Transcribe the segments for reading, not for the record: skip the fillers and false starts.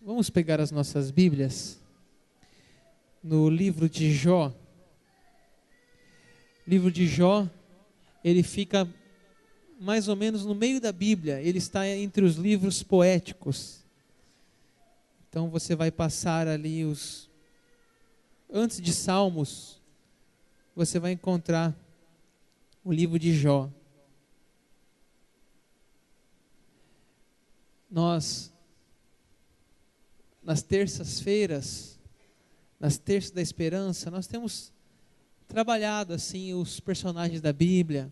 Vamos pegar as nossas Bíblias no livro de Jó. O livro de Jó, ele fica mais ou menos no meio da Bíblia, ele está entre os livros poéticos. Então você vai passar ali antes de Salmos, você vai encontrar o livro de Jó. Nós, nas terças-feiras, nas terças da esperança, nós temos trabalhado assim os personagens da Bíblia,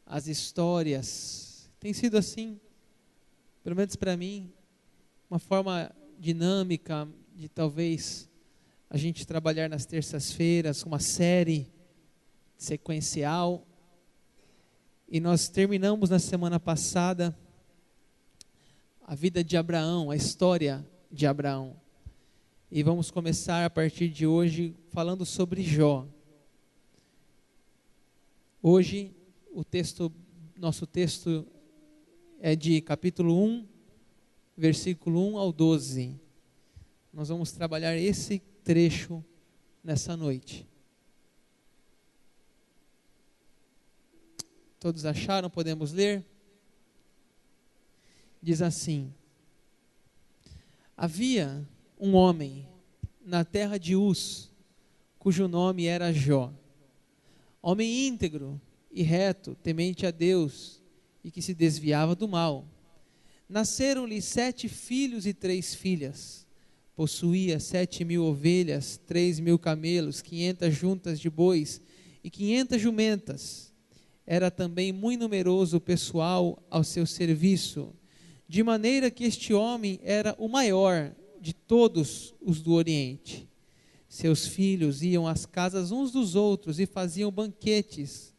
as histórias. Tem sido assim, pelo menos para mim, uma forma dinâmica de talvez a gente trabalhar nas terças-feiras, uma série sequencial. E nós terminamos na semana passada a vida de Abraão, a história de Abraão. E vamos começar a partir de hoje falando sobre Jó. Hoje nosso texto é de capítulo 1, versículo 1 ao 12. Nós vamos trabalhar esse trecho nessa noite. Todos acharam? Podemos ler? Diz assim: havia um homem na terra de Uz, cujo nome era Jó, homem íntegro e reto, temente a Deus, e que se desviava do mal. Nasceram-lhe 7 filhos e 3 filhas. Possuía 7.000 ovelhas, 3.000 camelos, 500 juntas de bois e 500 jumentas. Era também muito numeroso o pessoal ao seu serviço, de maneira que este homem era o maior de todos os do Oriente. Seus filhos iam às casas uns dos outros e faziam banquetes,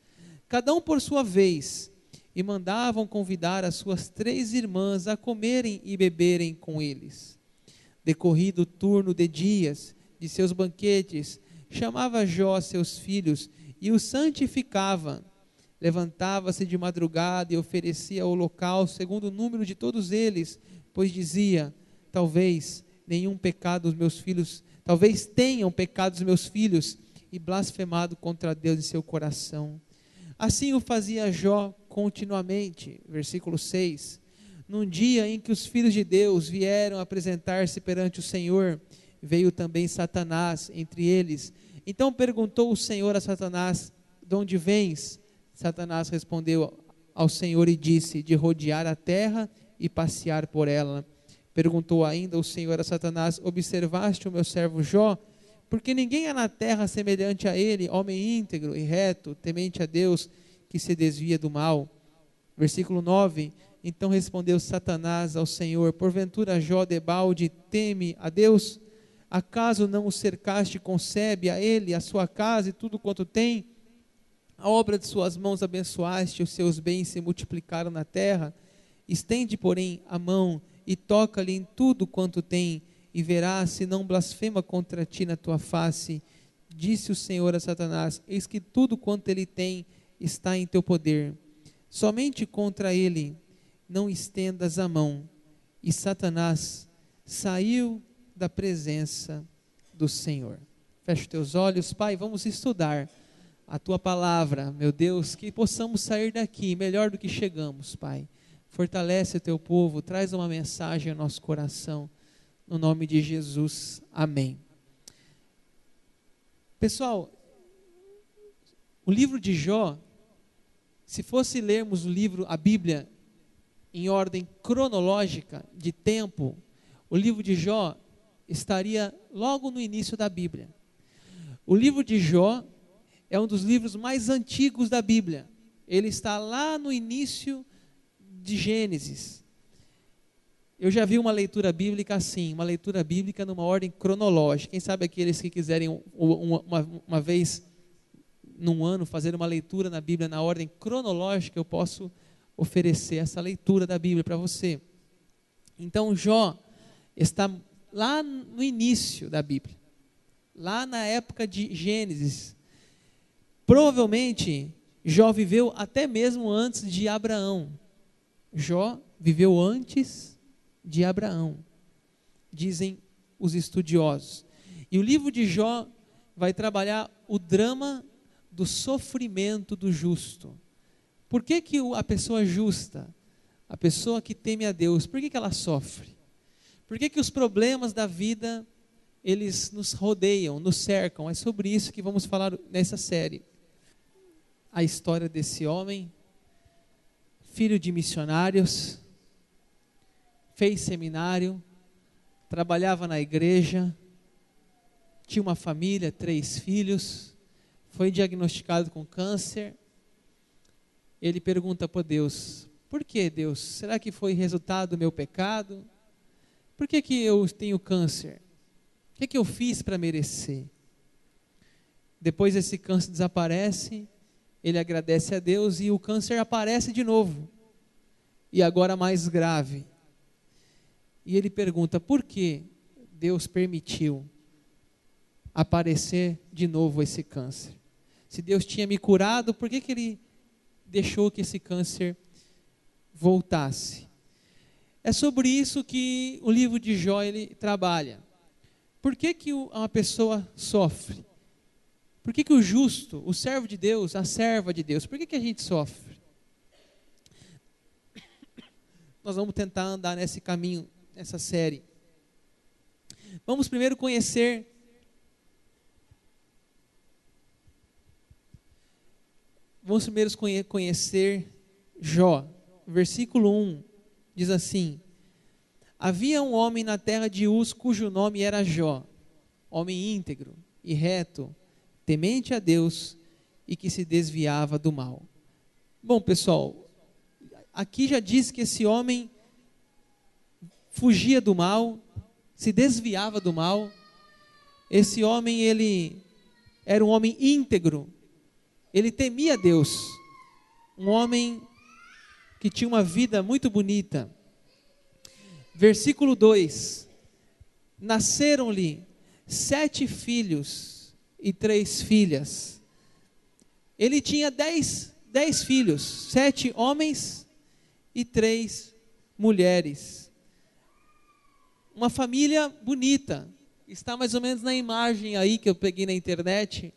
cada um por sua vez, e mandavam convidar as suas 3 irmãs a comerem e beberem com eles. Decorrido o turno de dias de seus banquetes, chamava Jó seus filhos e os santificava. Levantava-se de madrugada e oferecia holocausto segundo o número de todos eles, pois dizia: talvez tenham pecado os meus filhos, e blasfemado contra Deus em seu coração. Assim o fazia Jó continuamente. Versículo 6. Num dia em que os filhos de Deus vieram apresentar-se perante o Senhor, veio também Satanás entre eles. Então perguntou o Senhor a Satanás: de onde vens? Satanás respondeu ao Senhor e disse: de rodear a terra e passear por ela. Perguntou ainda o Senhor a Satanás: observaste o meu servo Jó? Porque ninguém há na terra semelhante a ele, homem íntegro e reto, temente a Deus, que se desvia do mal. Versículo 9. Então respondeu Satanás ao Senhor: porventura Jó debalde teme a Deus? Acaso não o cercaste, concebe a ele, a sua casa e tudo quanto tem? A obra de suas mãos abençoaste, os seus bens se multiplicaram na terra. Estende, porém, a mão e toca-lhe em tudo quanto tem, e verás se não blasfema contra ti na tua face. Disse o Senhor a Satanás: eis que tudo quanto ele tem está em teu poder. Somente contra ele não estendas a mão. E Satanás saiu da presença do Senhor. Fecha os teus olhos, Pai, vamos estudar a tua palavra, meu Deus, que possamos sair daqui melhor do que chegamos, Pai. Fortalece o teu povo, traz uma mensagem ao nosso coração, no nome de Jesus, amém. Pessoal, o livro de Jó, se fosse lermos a Bíblia em ordem cronológica de tempo, o livro de Jó estaria logo no início da Bíblia. O livro de Jó é um dos livros mais antigos da Bíblia. Ele está lá no início de Gênesis. Eu já vi uma leitura bíblica assim, uma leitura bíblica numa ordem cronológica. Quem sabe aqueles que quiserem uma vez num ano fazer uma leitura na Bíblia na ordem cronológica, eu posso oferecer essa leitura da Bíblia para você. Então Jó está lá no início da Bíblia, lá na época de Gênesis. Provavelmente Jó viveu até mesmo antes de Abraão. Jó viveu antes de Abraão. dizem os estudiosos. E o livro de Jó vai trabalhar o drama do sofrimento do justo. Por que que a pessoa justa, a pessoa que teme a Deus, por que que ela sofre? Por que que os problemas da vida, eles nos rodeiam, nos cercam? É sobre isso que vamos falar nessa série. A história desse homem, filho de missionários, fez seminário, trabalhava na igreja, tinha uma família, 3 filhos, foi diagnosticado com câncer. Ele pergunta para Deus: por que, Deus? Será que foi resultado do meu pecado? Por que que eu tenho câncer? O que que eu fiz para merecer? Depois esse câncer desaparece, ele agradece a Deus e o câncer aparece de novo, e agora mais grave. E ele pergunta: por que Deus permitiu aparecer de novo esse câncer? Se Deus tinha me curado, por que que Ele deixou que esse câncer voltasse? É sobre isso que o livro de Jó ele trabalha. Por que que uma pessoa sofre? Por que que o justo, o servo de Deus, a serva de Deus, por que que a gente sofre? Nós vamos tentar andar nesse caminho, nessa série. Vamos primeiro conhecer Jó. Versículo 1 diz assim: havia um homem na terra de Uz, cujo nome era Jó, homem íntegro e reto, temente a Deus e que se desviava do mal. Bom, pessoal, aqui já diz que esse homem fugia do mal, se desviava do mal. Esse homem, ele era um homem íntegro, ele temia Deus, um homem que tinha uma vida muito bonita. Versículo 2: nasceram-lhe 7 filhos e 3 filhas. Ele tinha 10 filhos, 7 homens e 3 mulheres. Uma família bonita, está mais ou menos na imagem aí que eu peguei na internet.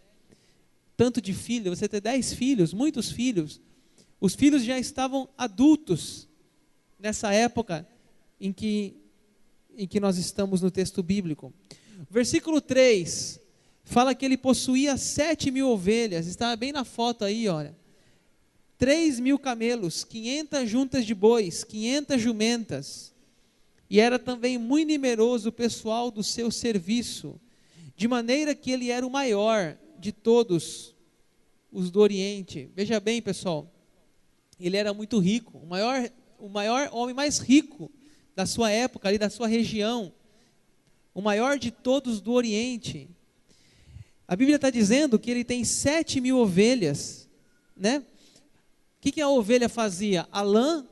Tanto de filho, você ter 10 filhos, muitos filhos. Os filhos já estavam adultos nessa época em que nós estamos no texto bíblico. Versículo 3 fala que ele possuía 7.000 ovelhas, está bem na foto aí, olha. 3.000 camelos, 500 juntas de bois, 500 jumentas. E era também muito numeroso o pessoal do seu serviço, de maneira que ele era o maior de todos os do Oriente. Veja bem, pessoal, ele era muito rico, o maior homem mais rico da sua época, ali da sua região, o maior de todos do Oriente. A Bíblia está dizendo que ele tem 7.000 ovelhas, né? O que a ovelha fazia? A lã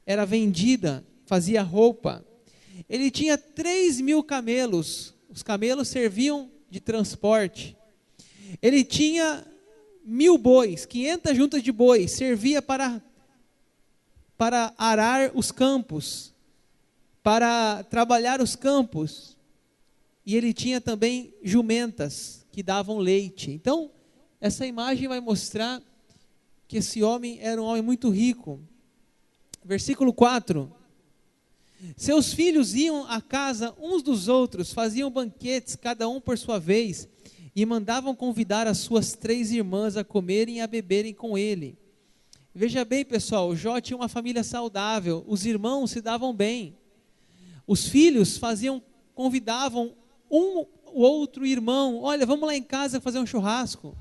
era vendida, fazia roupa. Ele tinha 3.000 camelos, os camelos serviam de transporte. Ele tinha 1.000 bois, 500 juntas de bois, servia para arar os campos, para trabalhar os campos. E ele tinha também jumentas que davam leite. Então, essa imagem vai mostrar que esse homem era um homem muito rico. Versículo 4. Seus filhos iam à casa uns dos outros, faziam banquetes, cada um por sua vez, e mandavam convidar as suas 3 irmãs a comerem e a beberem com ele. Veja bem, pessoal, Jó tinha uma família saudável, os irmãos se davam bem. Os filhos convidavam um ou outro irmão: olha, vamos lá em casa fazer um churrasco,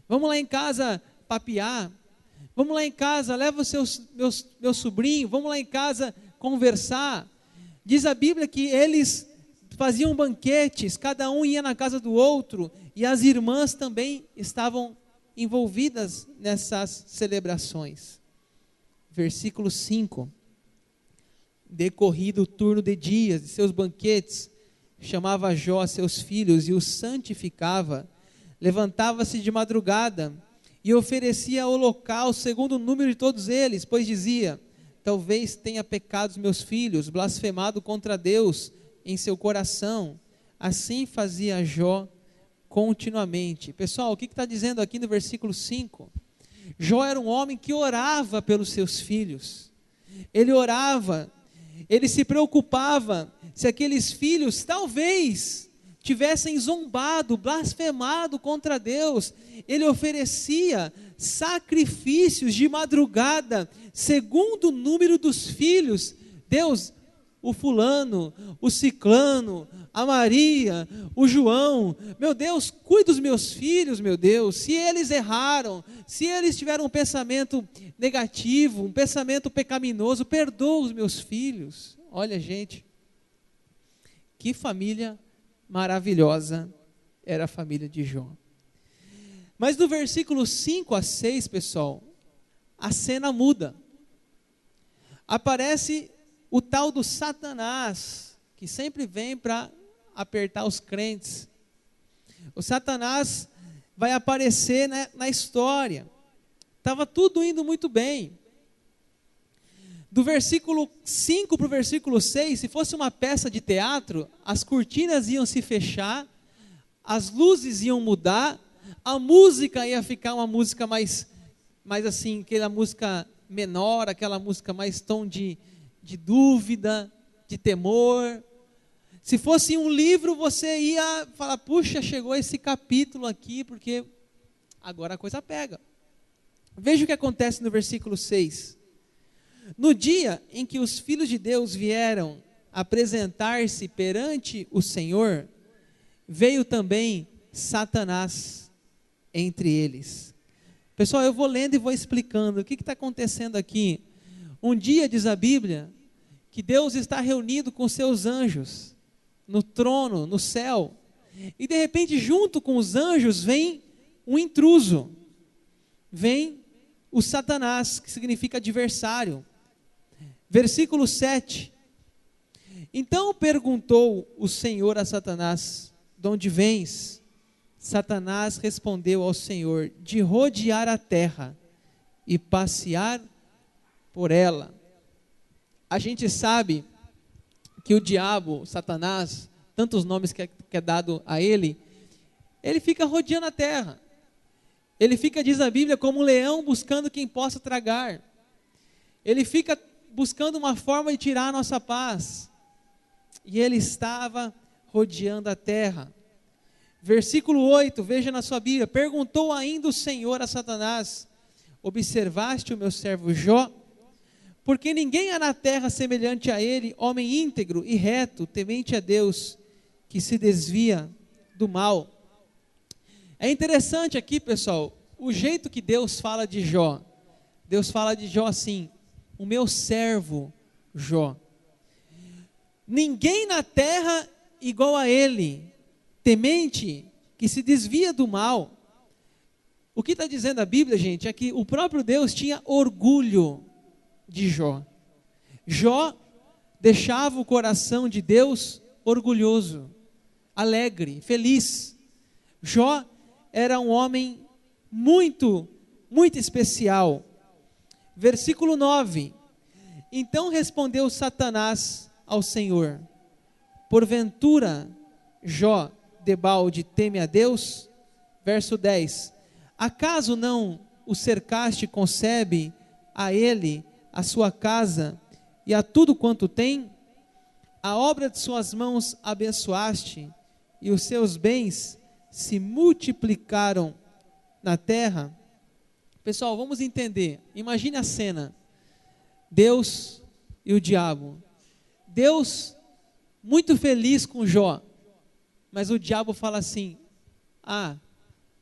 vamos lá em casa papear, vamos lá em casa, leva os meu sobrinho, vamos lá em casa conversar. Diz a Bíblia que eles faziam banquetes, cada um ia na casa do outro, e as irmãs também estavam envolvidas nessas celebrações. Versículo 5. Decorrido o turno de dias de seus banquetes, chamava Jó a seus filhos e os santificava. Levantava-se de madrugada e oferecia holocausto segundo o número de todos eles, pois dizia: talvez tenha pecado os meus filhos, blasfemado contra Deus, em seu coração, assim fazia Jó continuamente. Pessoal, o que está dizendo aqui no versículo 5? Jó era um homem que orava pelos seus filhos. Ele orava, ele se preocupava se aqueles filhos talvez tivessem zombado, blasfemado contra Deus. Ele oferecia sacrifícios de madrugada, segundo o número dos filhos. Deus, o fulano, o ciclano, a Maria, o João, meu Deus, cuida dos meus filhos, meu Deus, se eles erraram, se eles tiveram um pensamento negativo, um pensamento pecaminoso, perdoa os meus filhos. Olha, gente, que família maravilhosa era a família de Jó. Mas do versículo 5 a 6, pessoal, a cena muda. Aparece o tal do Satanás, que sempre vem para apertar os crentes. O Satanás vai aparecer na história. Estava tudo indo muito bem. Do versículo 5 para o versículo 6, se fosse uma peça de teatro, as cortinas iam se fechar, as luzes iam mudar, a música ia ficar uma música mais assim, aquela música menor, aquela música mais tom de dúvida, de temor. Se fosse um livro, você ia falar, puxa, chegou esse capítulo aqui, porque agora a coisa pega. Veja o que acontece no versículo 6. No dia em que os filhos de Deus vieram apresentar-se perante o Senhor, veio também Satanás entre eles. Pessoal, eu vou lendo e vou explicando o que está acontecendo aqui. Um dia, diz a Bíblia, que Deus está reunido com seus anjos, no trono, no céu, e de repente junto com os anjos vem um intruso, vem o Satanás, que significa adversário. Versículo 7, então perguntou o Senhor a Satanás, de onde vens? Satanás respondeu ao Senhor, de rodear a terra e passear por ela. A gente sabe que o diabo, Satanás, tantos nomes que é dado a ele fica rodeando a terra. Ele fica, diz a Bíblia, como um leão buscando quem possa tragar. Ele fica buscando uma forma de tirar a nossa paz. E ele estava rodeando a terra. Versículo 8, veja na sua Bíblia, perguntou ainda o Senhor a Satanás, observaste o meu servo Jó? Porque ninguém há na terra semelhante a ele, homem íntegro e reto, temente a Deus, que se desvia do mal. É interessante aqui, pessoal, o jeito que Deus fala de Jó. Deus fala de Jó assim, o meu servo Jó. Ninguém na terra igual a ele, temente, que se desvia do mal. O que está dizendo a Bíblia, gente, é que o próprio Deus tinha orgulho de Jó. Jó deixava o coração de Deus orgulhoso, alegre, feliz. Jó era um homem muito, muito especial. Versículo 9, então respondeu Satanás ao Senhor, porventura Jó debalde teme a Deus? Verso 10, acaso não o cercaste, concebe a ele, a sua casa e a tudo quanto tem? A obra de suas mãos abençoaste e os seus bens se multiplicaram na terra. Pessoal, vamos entender, imagine a cena, Deus e o diabo, Deus muito feliz com Jó, mas o diabo fala assim,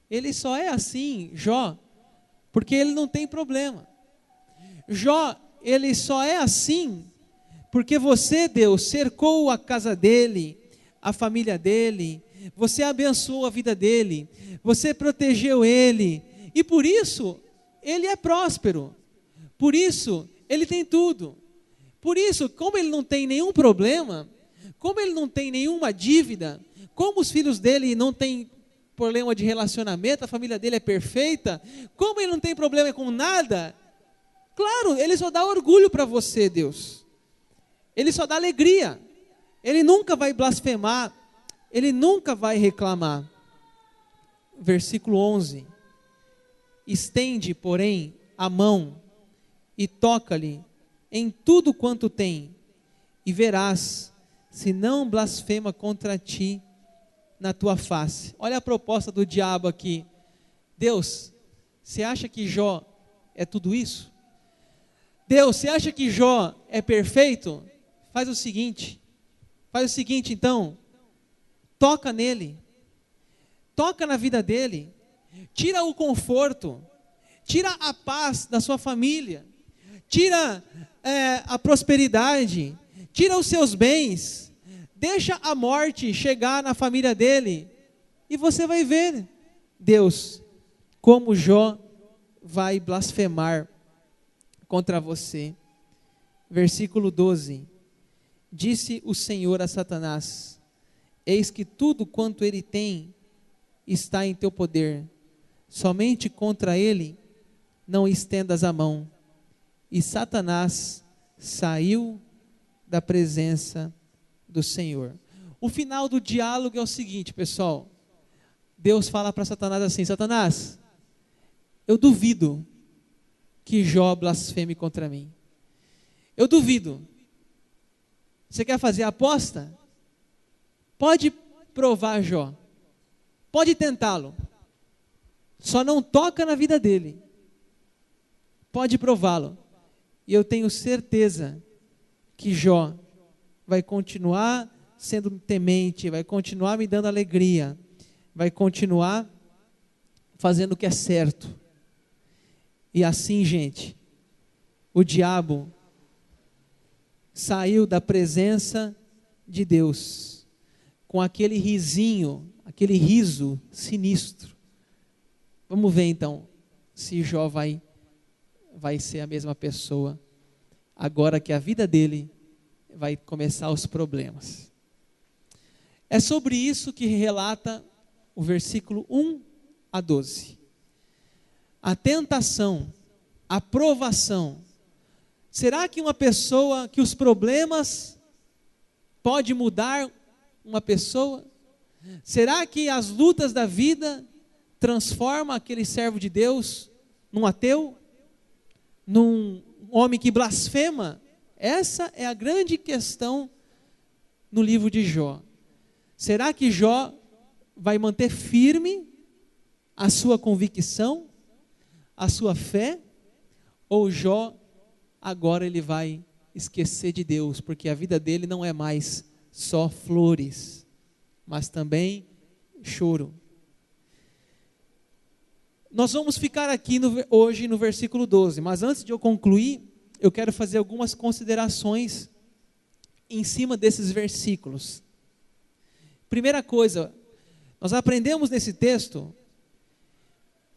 ele só é assim, Jó, porque ele não tem problema. Jó, ele só é assim, porque você, Deus, cercou a casa dele, a família dele, você abençoou a vida dele, você protegeu ele, e por isso, ele é próspero, por isso, ele tem tudo, por isso, como ele não tem nenhum problema, como ele não tem nenhuma dívida, como os filhos dele não têm problema de relacionamento, a família dele é perfeita, como ele não tem problema com nada, claro, ele só dá orgulho para você, Deus, ele só dá alegria, Ele nunca vai blasfemar, ele nunca vai reclamar. Versículo 11. Estende, porém, a mão e toca-lhe em tudo quanto tem, e verás se não blasfema contra ti na tua face. Olha a proposta do diabo aqui. Deus, você acha que Jó é tudo isso? Deus, você acha que Jó é perfeito? Faz o seguinte então, toca nele, toca na vida dele, tira o conforto, tira a paz da sua família, tira a prosperidade, tira os seus bens, deixa a morte chegar na família dele, e você vai ver, Deus, como Jó vai blasfemar contra você. Versículo 12. Disse o Senhor a Satanás: eis que tudo quanto ele tem está em teu poder, somente contra ele não estendas a mão. E Satanás saiu da presença do Senhor. O final do diálogo é o seguinte, pessoal. Deus fala para Satanás assim: Satanás, eu duvido que Jó blasfeme contra mim. Eu duvido. Você quer fazer a aposta? Pode provar Jó. Pode tentá-lo. Só não toca na vida dele. Pode prová-lo. E eu tenho certeza que Jó vai continuar sendo temente, vai continuar me dando alegria, vai continuar fazendo o que é certo. E assim, gente, o diabo saiu da presença de Deus com aquele risinho, aquele riso sinistro. Vamos ver então se Jó vai ser a mesma pessoa agora que a vida dele vai começar os problemas. É sobre isso que relata o versículo 1 a 12. A tentação, a provação. Será que uma pessoa, que os problemas pode mudar uma pessoa? Será que as lutas da vida transformam aquele servo de Deus num ateu? Num homem que blasfema? Essa é a grande questão no livro de Jó. Será que Jó vai manter firme a sua convicção, a sua fé? Ou Jó, agora ele vai esquecer de Deus, porque a vida dele não é mais só flores, mas também choro. Nós vamos ficar aqui hoje no versículo 12, mas antes de eu concluir, eu quero fazer algumas considerações em cima desses versículos. Primeira coisa, nós aprendemos nesse texto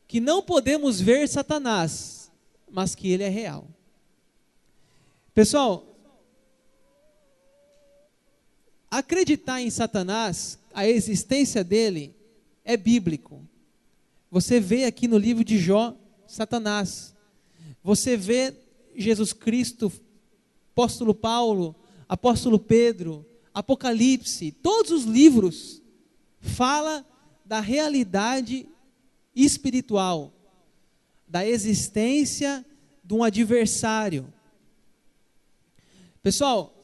que não podemos ver Satanás, mas que ele é real. Pessoal, acreditar em Satanás, a existência dele, é bíblico. Você vê aqui no livro de Jó, Satanás. Você vê Jesus Cristo, apóstolo Paulo, apóstolo Pedro, Apocalipse, todos os livros falam da realidade espiritual, da existência de um adversário. Pessoal,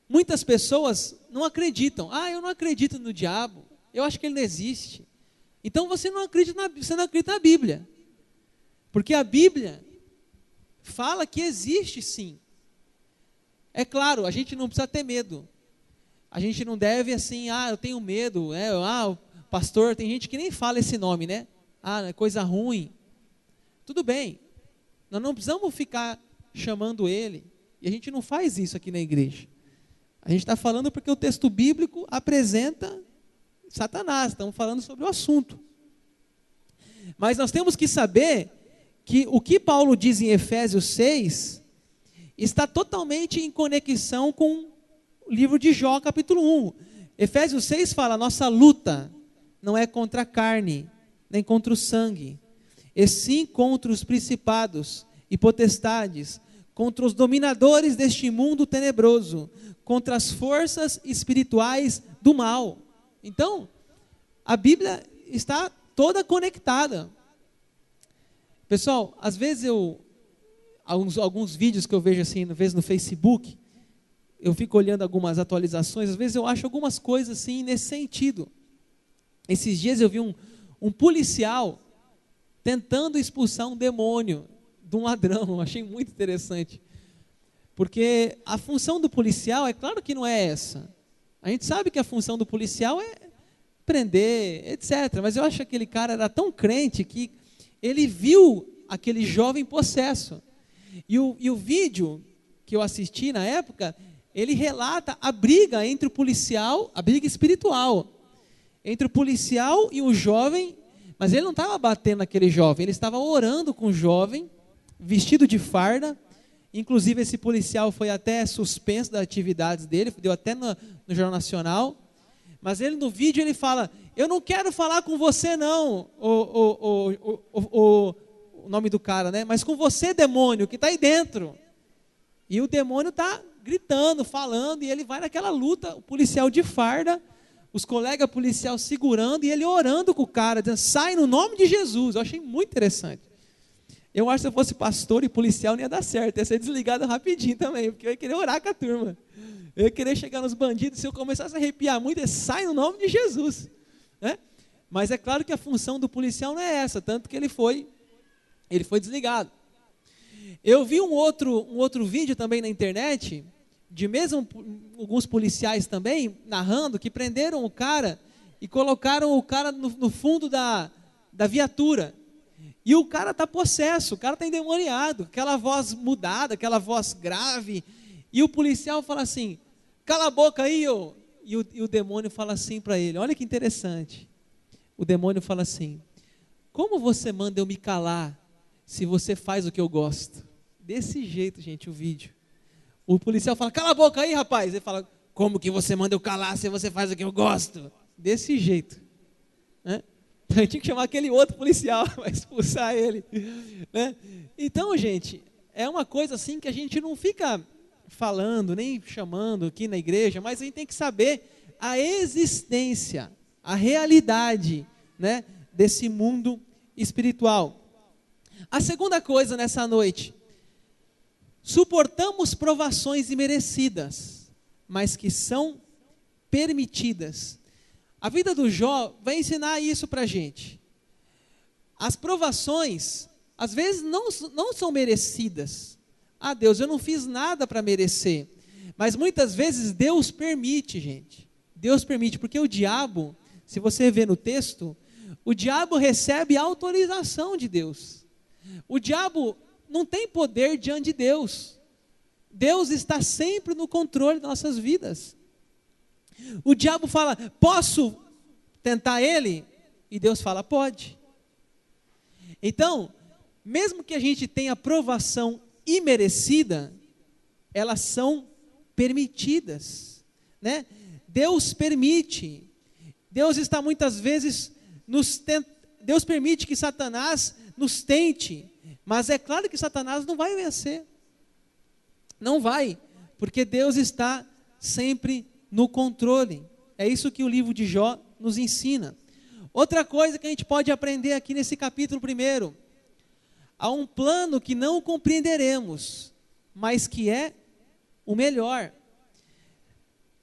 muitas pessoas não acreditam. Eu não acredito no diabo, eu acho que ele não existe. Então você não acredita na Bíblia. Porque a Bíblia fala que existe sim. É claro, a gente não precisa ter medo. A gente não deve assim, eu tenho medo, pastor, tem gente que nem fala esse nome, né? É coisa ruim. Tudo bem, nós não precisamos ficar chamando ele. E a gente não faz isso aqui na igreja. A gente está falando porque o texto bíblico apresenta Satanás, estamos falando sobre o assunto. Mas nós temos que saber que o que Paulo diz em Efésios 6 está totalmente em conexão com o livro de Jó, capítulo 1. Efésios 6 fala: nossa luta não é contra a carne, nem contra o sangue, e sim contra os principados e potestades, contra os dominadores deste mundo tenebroso, contra as forças espirituais do mal. Então, a Bíblia está toda conectada. Pessoal, às vezes alguns vídeos que eu vejo assim, às vezes no Facebook, eu fico olhando algumas atualizações, às vezes eu acho algumas coisas assim nesse sentido. Esses dias eu vi um policial tentando expulsar um demônio de um ladrão, eu achei muito interessante. Porque a função do policial, é claro que não é essa. A gente sabe que a função do policial é prender, etc. Mas eu acho que aquele cara era tão crente que ele viu aquele jovem possesso. E o vídeo que eu assisti na época, ele relata a briga entre o policial, a briga espiritual, entre o policial e o jovem, mas ele não estava batendo naquele jovem, ele estava orando com o jovem, vestido de farda. Inclusive esse policial foi até suspenso das atividades dele, deu até no Jornal Nacional. Mas ele no vídeo ele fala: eu não quero falar com você não, o nome do cara, né? Mas com você, demônio, que está aí dentro. E o demônio está gritando, falando, e ele vai naquela luta, o policial de farda, os colegas policial segurando, e ele orando com o cara, dizendo: sai no nome de Jesus. Eu achei muito interessante. Eu acho que se eu fosse pastor e policial não ia dar certo, ia ser desligado rapidinho também, porque eu ia querer orar com a turma. Eu ia querer chegar nos bandidos, se eu começasse a arrepiar muito, sai no nome de Jesus, né? Mas é claro que a função do policial não é essa, tanto que ele foi desligado. Eu vi um outro vídeo também na internet, de mesmo alguns policiais também, narrando, que prenderam o cara e colocaram o cara no fundo da viatura. E o cara está possesso, o cara está endemoniado, aquela voz mudada, aquela voz grave. E o policial fala assim: cala a boca aí, ô. E o demônio fala assim para ele, olha que interessante. O demônio fala assim: como você manda eu me calar se você faz o que eu gosto? Desse jeito, gente, o vídeo. O policial fala: cala a boca aí, rapaz. Ele fala: como que você manda eu calar se você faz o que eu gosto? Desse jeito, né? Eu tinha que chamar aquele outro policial para expulsar ele, né? Então, gente, é uma coisa assim que a gente não fica falando, nem chamando aqui na igreja, mas a gente tem que saber a existência, a realidade, né, desse mundo espiritual. A segunda coisa nessa noite: suportamos provações imerecidas, mas que são permitidas. A vida do Jó vai ensinar isso para a gente. As provações, às vezes, não são merecidas. Ah, Deus, eu não fiz nada para merecer. Mas muitas vezes Deus permite, gente. Deus permite, porque o diabo, se você vê no texto, o diabo recebe autorização de Deus. O diabo não tem poder diante de Deus. Deus está sempre no controle das nossas vidas. O diabo fala: posso tentar ele? E Deus fala: pode. Então, mesmo que a gente tenha provação imerecida, elas são permitidas, né? Deus permite. Deus está muitas vezes Deus permite que Satanás nos tente, mas é claro que Satanás não vai vencer. Não vai, porque Deus está sempre no controle. É isso que o livro de Jó nos ensina. Outra coisa que a gente pode aprender aqui nesse capítulo 1: há um plano que não compreenderemos, mas que é o melhor.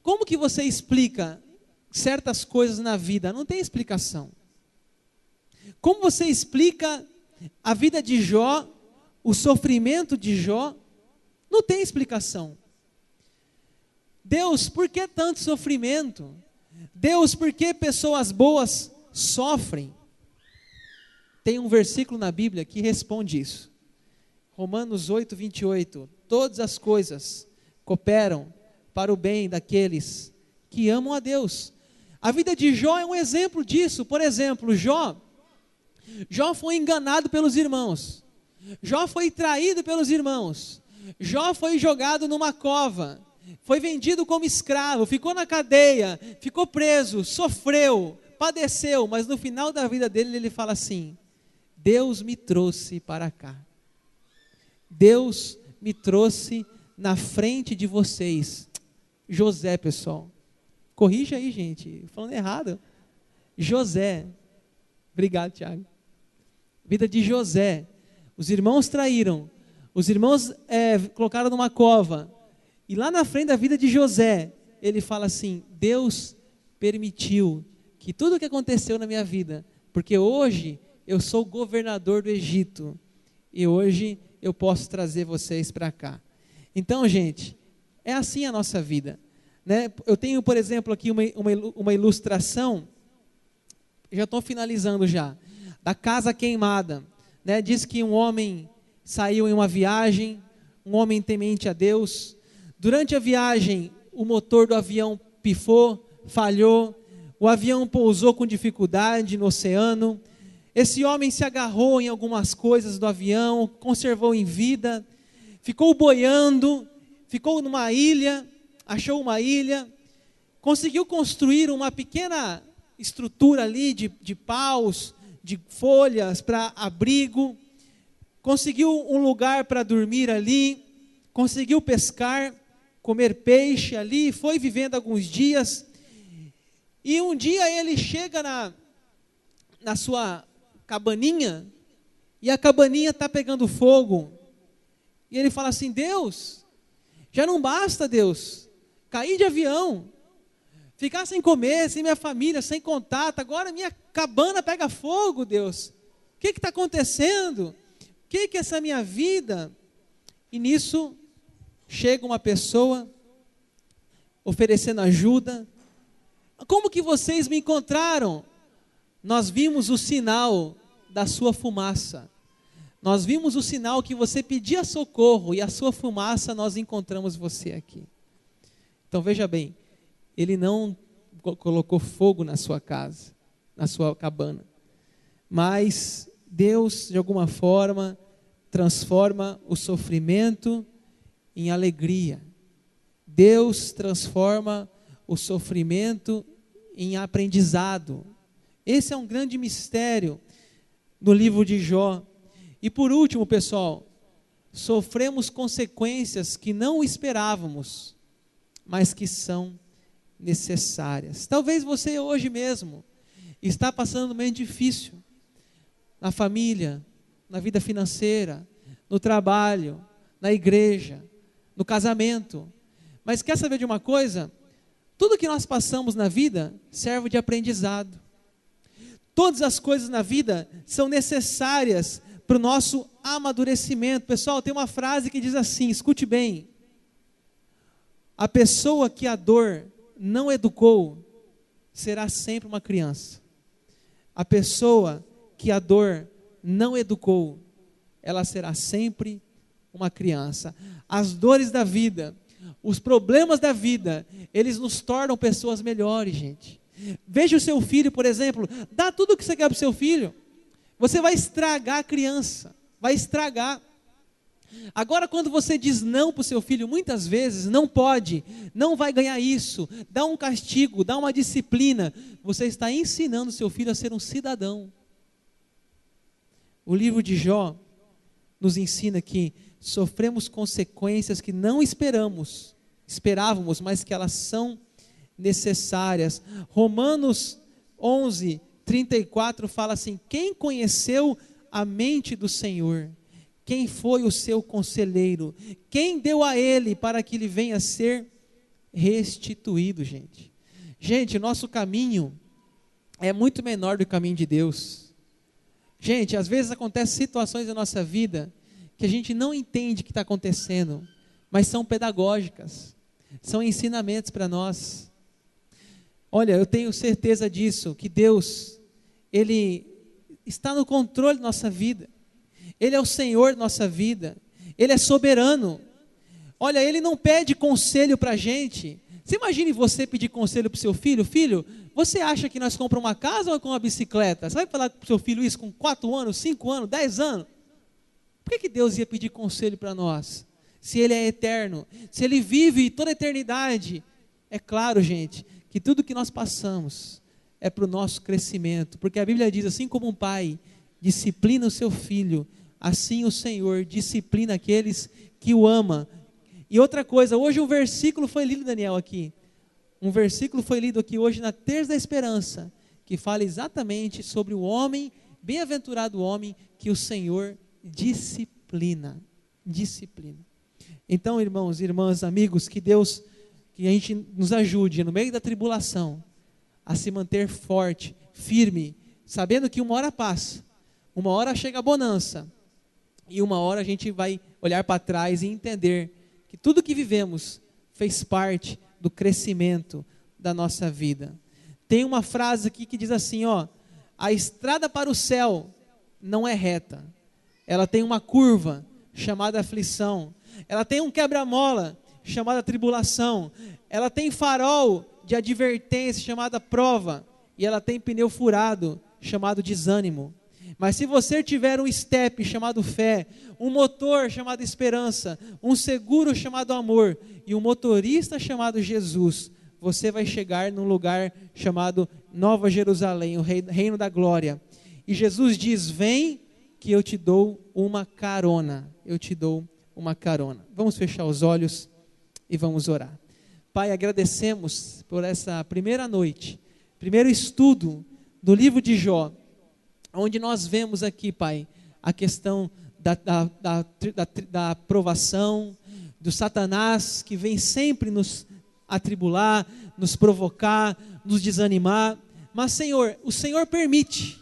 Como que você explica certas coisas na vida? Não tem explicação. Como você explica a vida de Jó, o sofrimento de Jó? Não tem explicação. Deus, por que tanto sofrimento? Deus, por que pessoas boas sofrem? Tem um versículo na Bíblia que responde isso. Romanos 8, 28. Todas as coisas cooperam para o bem daqueles que amam a Deus. A vida de Jó é um exemplo disso. Por exemplo, Jó foi enganado pelos irmãos. Jó foi traído pelos irmãos. Jó foi jogado numa cova. Foi vendido como escravo, ficou na cadeia, ficou preso, sofreu, padeceu, mas no final da vida dele ele fala assim: Deus me trouxe para cá. Deus me trouxe na frente de vocês. José, pessoal. Corrija aí, gente, falando errado. José. Obrigado, Tiago. Vida de José. Os irmãos traíram. Os irmãos colocaram numa cova. E lá na frente da vida de José, ele fala assim: Deus permitiu que tudo o que aconteceu na minha vida, porque hoje eu sou governador do Egito, e hoje eu posso trazer vocês para cá. Então, gente, é assim a nossa vida, né? Eu tenho, por exemplo, aqui uma ilustração, já estou finalizando já, da casa queimada, né? Diz que um homem saiu em uma viagem, um homem temente a Deus. Durante a viagem, o motor do avião pifou, falhou, o avião pousou com dificuldade no oceano. Esse homem se agarrou em algumas coisas do avião, conservou em vida, ficou boiando, ficou numa ilha, achou uma ilha, conseguiu construir uma pequena estrutura ali de paus, de folhas para abrigo, conseguiu um lugar para dormir ali, conseguiu pescar, comer peixe ali, foi vivendo alguns dias, e um dia ele chega na sua cabaninha, e a cabaninha está pegando fogo, e ele fala assim: Deus, já não basta, Deus, cair de avião, ficar sem comer, sem minha família, sem contato, agora minha cabana pega fogo, Deus, o que está acontecendo? O que é essa minha vida? E nisso, chega uma pessoa, oferecendo ajuda. Como que vocês me encontraram? Nós vimos o sinal da sua fumaça. Nós vimos o sinal que você pedia socorro, e a sua fumaça nós encontramos você aqui. Então veja bem, ele não colocou fogo na sua casa, na sua cabana, mas Deus, de alguma forma, transforma o sofrimento em alegria. Deus transforma o sofrimento em aprendizado. Esse é um grande mistério no livro de Jó. E por último, pessoal, sofremos consequências que não esperávamos, mas que são necessárias. Talvez você hoje mesmo está passando um momento difícil, na família, na vida financeira, no trabalho, na igreja, no casamento. Mas quer saber de uma coisa? Tudo que nós passamos na vida serve de aprendizado. Todas as coisas na vida são necessárias para o nosso amadurecimento. Pessoal, tem uma frase que diz assim, escute bem: a pessoa que a dor não educou será sempre uma criança. A pessoa que a dor não educou, ela será sempre uma criança. As dores da vida, os problemas da vida, eles nos tornam pessoas melhores, gente. Veja o seu filho, por exemplo, dá tudo o que você quer para o seu filho, você vai estragar a criança, vai estragar. Agora, quando você diz não para o seu filho, muitas vezes, não pode, não vai ganhar isso, dá um castigo, dá uma disciplina, você está ensinando o seu filho a ser um cidadão. O livro de Jó nos ensina que sofremos consequências que não esperávamos, mas que elas são necessárias. Romanos 11:34 fala assim: quem conheceu a mente do Senhor? Quem foi o seu conselheiro? Quem deu a ele para que ele venha a ser restituído, gente? Gente, nosso caminho é muito menor do caminho de Deus. Gente, às vezes acontecem situações na nossa vida que a gente não entende o que está acontecendo, mas são pedagógicas, são ensinamentos para nós. Olha, eu tenho certeza disso, que Deus, Ele está no controle da nossa vida, Ele é o Senhor da nossa vida, Ele é soberano. Olha, Ele não pede conselho para a gente. Você imagine você pedir conselho para o seu filho: filho, você acha que nós compramos uma casa ou com uma bicicleta? Você vai falar para o seu filho isso com 4 anos, 5 anos, 10 anos? Por que Deus ia pedir conselho para nós? Se Ele é eterno, se Ele vive toda a eternidade. É claro, gente, que tudo que nós passamos é para o nosso crescimento, porque a Bíblia diz: assim como um pai disciplina o seu filho, assim o Senhor disciplina aqueles que o ama. E outra coisa, hoje um versículo foi lido, Daniel, aqui. Um versículo foi lido aqui hoje na Terça da Esperança, que fala exatamente sobre o homem, bem-aventurado o homem que o Senhor disciplina. Disciplina. Então, irmãos, irmãs, amigos, que Deus, que a gente nos ajude no meio da tribulação a se manter forte, firme, sabendo que uma hora passa, uma hora chega a bonança, e uma hora a gente vai olhar para trás e entender que tudo que vivemos fez parte do crescimento da nossa vida. Tem uma frase aqui que diz assim, ó: a estrada para o céu não é reta, ela tem uma curva chamada aflição, ela tem um quebra-mola chamada tribulação, ela tem farol de advertência chamada prova, e ela tem pneu furado chamado desânimo. Mas se você tiver um step chamado fé, um motor chamado esperança, um seguro chamado amor e um motorista chamado Jesus, você vai chegar num lugar chamado Nova Jerusalém, o reino da glória. E Jesus diz: vem que eu te dou uma carona. Eu te dou uma carona. Vamos fechar os olhos e vamos orar. Pai, agradecemos por essa primeira noite, primeiro estudo do livro de Jó, onde nós vemos aqui, Pai, a questão da aprovação, do Satanás que vem sempre nos atribular, nos provocar, nos desanimar. Mas, Senhor, o Senhor permite,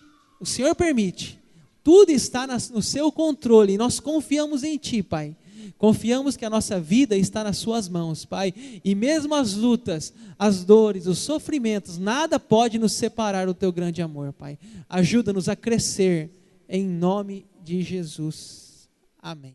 tudo está no seu controle, e nós confiamos em Ti, Pai. Confiamos que a nossa vida está nas suas mãos, Pai, e mesmo as lutas, as dores, os sofrimentos, nada pode nos separar do Teu grande amor, Pai. Ajuda-nos a crescer, em nome de Jesus. Amém.